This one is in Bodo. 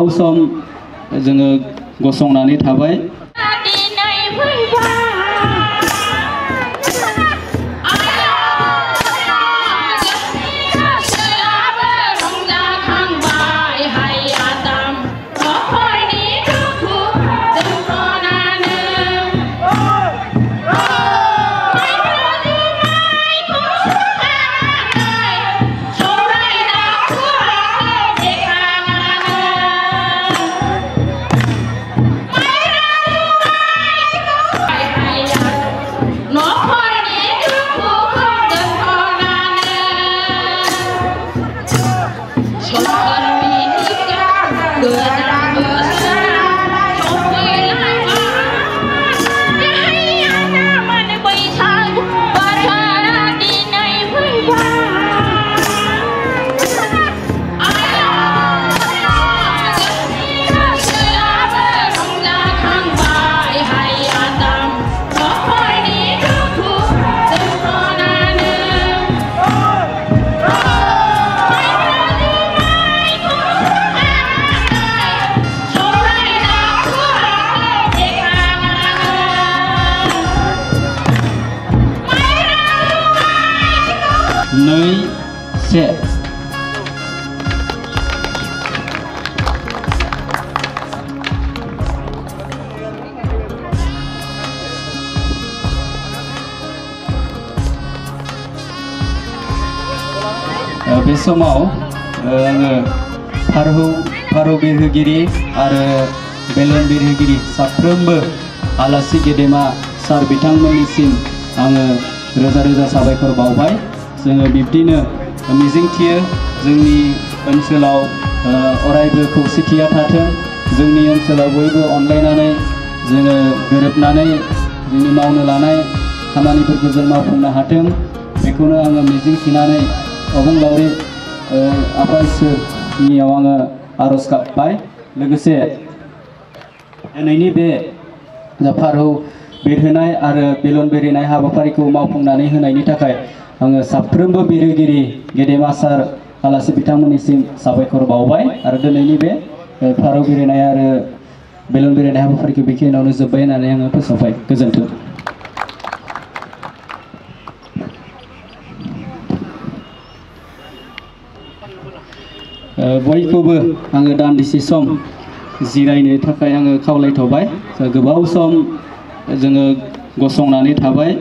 गोबाव सम जोङो गसंनानै थाबाय। बे समाव आङो फारौ बिरहोगिरि आरो बेलन बिरहोगिरि साफ्रोमबो आलासि गेदेमा सार बिथांमोननिसिम आङो रोजा रोजा साबायखर बावबाय। जोङो बिब्दिनो मिजिंथियो जोंनि ओनसोलाव अरायबो खौसेथिया थाथों, जोंनि ओनसोलाव बयबो अनलायनानै जोङो गोरोबनानै जोंनि मावनो लानाय खामानिफोरखौ जों मावफुंनो हाथों, बेखौनो आङो मिजिंथिनानै अबंलावरि आफा इसोरनियाव आङो आरज गाबबाय। लोगोसे दिनैनि बे फारौ बिरहोनाय आरो बेलन बिरहोनाय हाबाफारिखौ मावफुंनानै होनायनि थाखाय आङो साफ्रोमबो बिरहोगिरि गेदेमा सार आलासि बिथांमोननिसिम साबायखर बावबाय। आरो दिनैनि बे फारौ बिरहोनाय आरो बेलन बिरहोनाय हाबाफारिखौ बेखिनियावनो जोब्बाय होननानै आङो फोसावबाय। गोजोन्थों। बयखौबो आङो दान्दिसे सम जिरायनो थाखाय आङो खावलायथ'बाय। गोबाव सम जोङो गसंनानै थाबाय।